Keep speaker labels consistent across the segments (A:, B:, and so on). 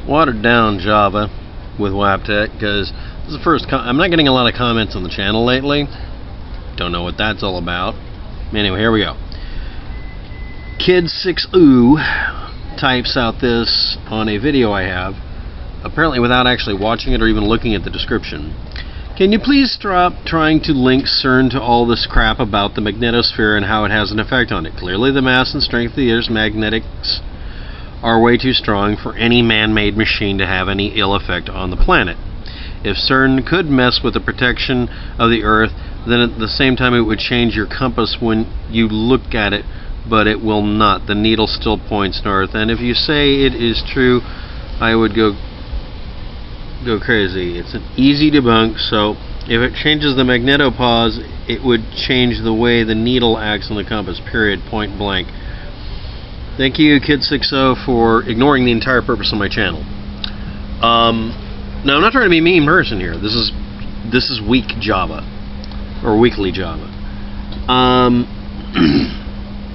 A: watered down Java with Waptec because this is the first. I'm not getting a lot of comments on the channel lately. Don't know what that's all about. Anyway, here we go. Kid6oo types out this on a video I have, apparently without actually watching it or even looking at the description. Can you please stop trying to link CERN to all this crap about the magnetosphere and how it has an effect on it? Clearly the mass and strength of the Earth's magnetics are way too strong for any man-made machine to have any ill effect on the planet. If CERN could mess with the protection of the Earth, then at the same time it would change your compass when you look at it, but it will not. The needle still points north, and if you say it is true, I would go crazy. It's an easy debunk, so if it changes the magnetopause, it would change the way the needle acts on the compass, period, point blank. Thank you, Kid6oo, for ignoring the entire purpose of my channel. Now, I'm not trying to be a mean person here. This is weak Java, or weekly Java.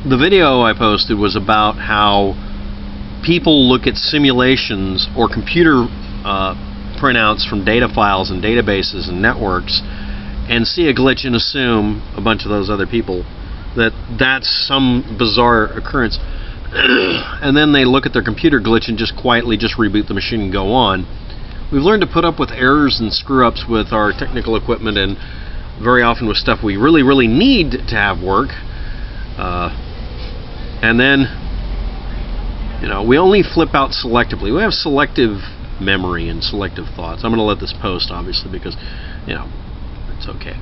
A: The video I posted was about how people look at simulations or computer printouts from data files and databases and networks and see a glitch and assume, a bunch of those other people, that that's some bizarre occurrence. And then they look at their computer glitch and just quietly just reboot the machine and go on. We've learned to put up with errors and screw-ups with our technical equipment, and very often with stuff we really, really need to have work. And then, you know, we only flip out selectively. We have selective memory and selective thoughts. I'm going to let this post, obviously, because, you know, it's okay.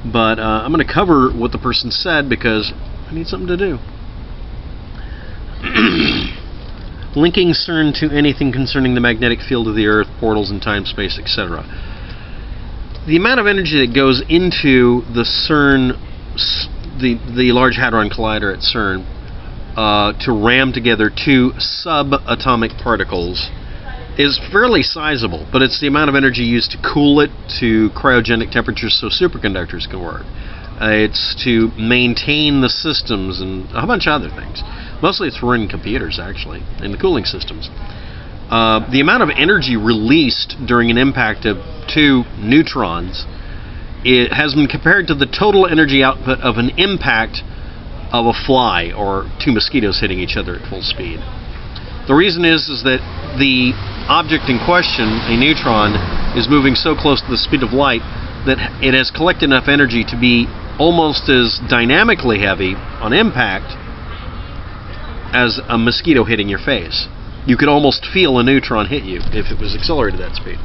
A: But I'm going to cover what the person said because I need something to do. Linking CERN to anything concerning the magnetic field of the Earth, portals in time, space, etc. The amount of energy that goes into the CERN, the Large Hadron Collider at CERN, to ram together two subatomic particles is fairly sizable, but it's the amount of energy used to cool it to cryogenic temperatures so superconductors can work. It's to maintain the systems and a bunch of other things. Mostly it's for running computers, actually, and the cooling systems. The amount of energy released during an impact of two neutrons, it has been compared to the total energy output of an impact of a fly or two mosquitoes hitting each other at full speed. The reason is that the object in question, a neutron, is moving so close to the speed of light that it has collected enough energy to be almost as dynamically heavy on impact as a mosquito hitting your face. You could almost feel a neutron hit you if it was accelerated at that speed.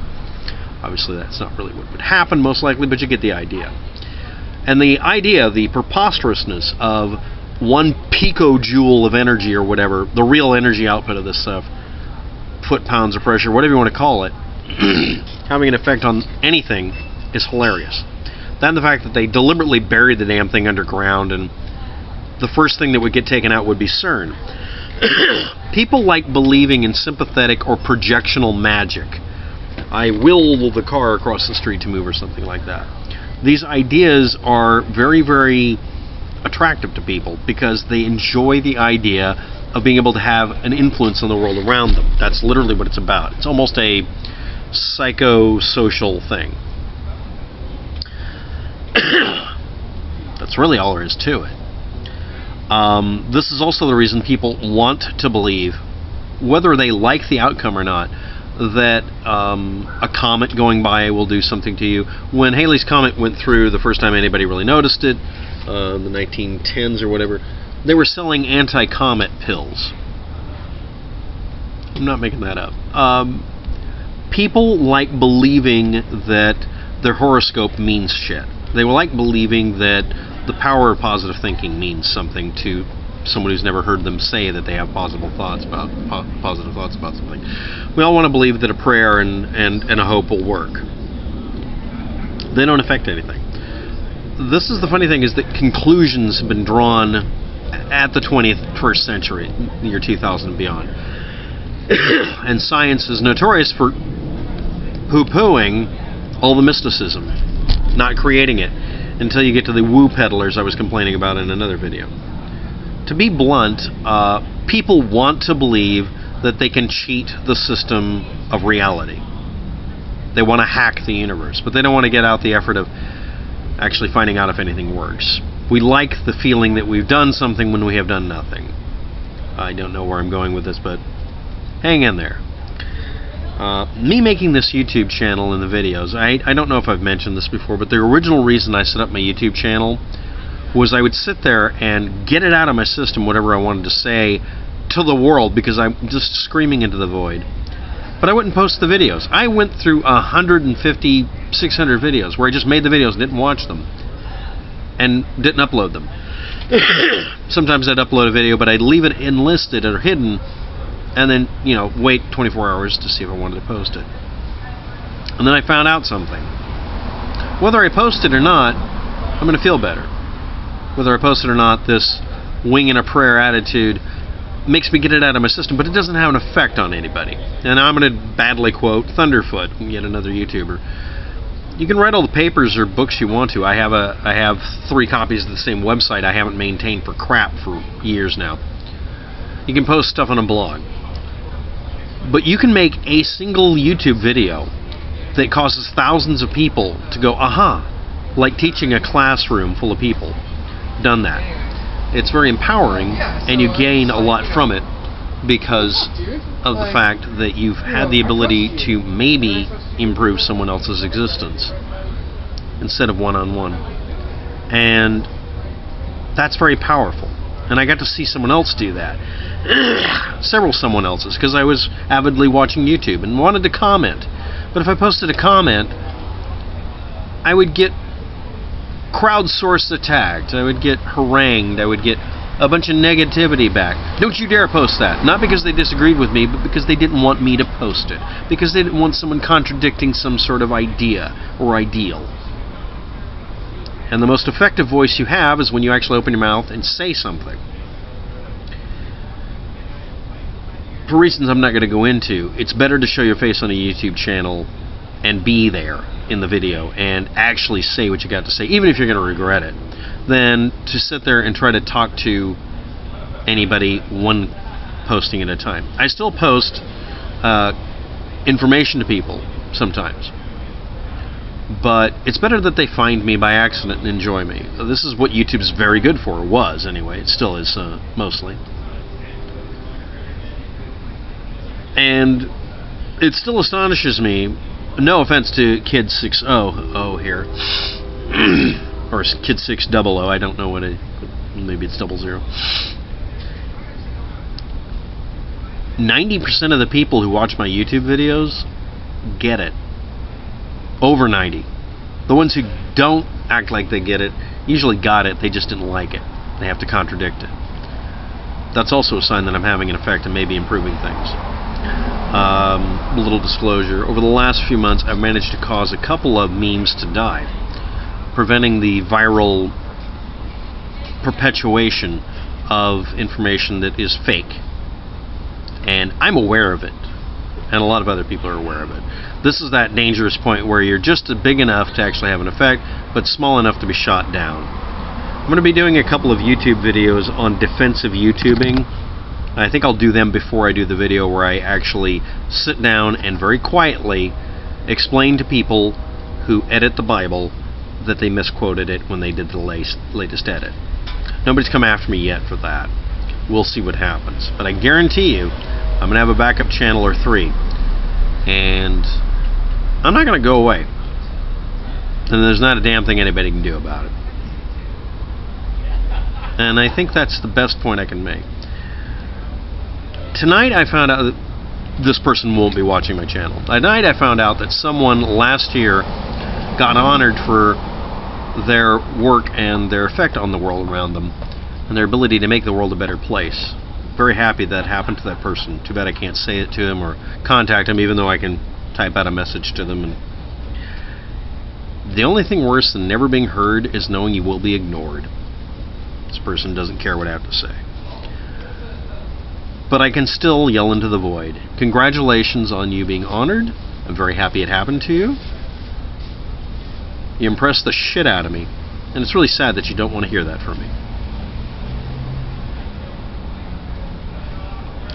A: Obviously that's not really what would happen most likely, but you get the idea. And the idea, the preposterousness of 1 picojoule of energy or whatever, the real energy output of this stuff, foot-pounds of pressure, whatever you want to call it, having an effect on anything is hilarious. Then the fact that they deliberately buried the damn thing underground, and the first thing that would get taken out would be CERN. People like believing in sympathetic or projectional magic. I will the car across the street to move or something like that. These ideas are very, very attractive to people because they enjoy the idea of being able to have an influence on the world around them. That's literally what it's about. It's almost a psychosocial thing. That's really all there is to it. This is also the reason people want to believe, whether they like the outcome or not, that a comet going by will do something to you. When Halley's Comet went through the first time anybody really noticed it, the 1910s or whatever, they were selling anti-comet pills. I'm not making that up. People like believing that their horoscope means shit. They like believing that the power of positive thinking means something to someone who's never heard them say that they have positive thoughts about something. We all want to believe that a prayer and a hope will work. They don't affect anything. This is the funny thing, is that conclusions have been drawn at the 21st century, year 2000 and beyond. And science is notorious for poo-pooing all the mysticism, not creating it, until you get to the woo peddlers I was complaining about in another video. To be blunt, people want to believe that they can cheat the system of reality. They want to hack the universe, but they don't want to get out the effort of actually finding out if anything works. We like the feeling that we've done something when we have done nothing. I don't know where I'm going with this, but hang in there. Me making this YouTube channel and the videos, I don't know if I've mentioned this before, but the original reason I set up my YouTube channel was I would sit there and get it out of my system, whatever I wanted to say to the world, because I'm just screaming into the void. But I wouldn't post the videos. I went through 150, 600 videos where I just made the videos and didn't watch them and didn't upload them. Sometimes I'd upload a video, but I'd leave it enlisted or hidden, and then, you know, wait 24 hours to see if I wanted to post it. And then I found out something. Whether I post it or not, I'm going to feel better. Whether I post it or not, this wing and a prayer attitude makes me get it out of my system, but it doesn't have an effect on anybody. And I'm going to badly quote Thunderfoot, yet another YouTuber. You can write all the papers or books you want to. I have 3 copies of the same website I haven't maintained for crap for years now. You can post stuff on a blog. But you can make a single YouTube video that causes thousands of people to go, aha, like teaching a classroom full of people. Done that. It's very empowering, and you gain a lot from it because of the fact that you've had the ability to maybe improve someone else's existence instead of one-on-one. And that's very powerful. And I got to see someone else do that. Several someone else's, because I was avidly watching YouTube and wanted to comment. But if I posted a comment, I would get crowdsourced attacked, I would get harangued, I would get a bunch of negativity back. Don't you dare post that. Not because they disagreed with me, but because they didn't want me to post it. Because they didn't want someone contradicting some sort of idea or ideal. And the most effective voice you have is when you actually open your mouth and say something. For reasons I'm not going to go into, it's better to show your face on a YouTube channel and be there in the video and actually say what you got to say, even if you're going to regret it, than to sit there and try to talk to anybody one posting at a time. I still post information to people sometimes, but it's better that they find me by accident and enjoy me. This is what YouTube's very good for, was anyway. It still is mostly. And it still astonishes me. No offense to Kid 60 here, or Kid 600. I don't know what maybe it's 00. 90% of the people who watch my YouTube videos get it. Over 90. The ones who don't act like they get it usually got it. They just didn't like it. They have to contradict it. That's also a sign that I'm having an effect and maybe improving things. A little disclosure. Over the last few months, I've managed to cause a couple of memes to die, preventing the viral perpetuation of information that is fake. And I'm aware of it, and a lot of other people are aware of it. This is that dangerous point where you're just big enough to actually have an effect, but small enough to be shot down. I'm going to be doing a couple of YouTube videos on defensive YouTubing. I think I'll do them before I do the video where I actually sit down and very quietly explain to people who edit the Bible that they misquoted it when they did the latest edit. Nobody's come after me yet for that. We'll see what happens. But I guarantee you, I'm going to have a backup channel or 3. And I'm not going to go away. And there's not a damn thing anybody can do about it. And I think that's the best point I can make. Tonight I found out that this person won't be watching my channel. Tonight I found out that someone last year got honored for their work and their effect on the world around them and their ability to make the world a better place. Very happy that happened to that person. Too bad I can't say it to him or contact him, even though I can type out a message to them. And the only thing worse than never being heard is knowing you will be ignored. This person doesn't care what I have to say. But I can still yell into the void. Congratulations on you being honored. I'm very happy it happened to you. You impressed the shit out of me. And it's really sad that you don't want to hear that from me.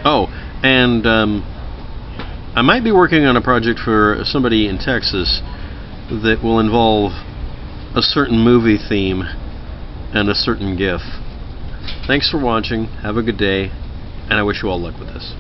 A: Oh, And I might be working on a project for somebody in Texas that will involve a certain movie theme and a certain GIF. Thanks for watching, have a good day, and I wish you all luck with this.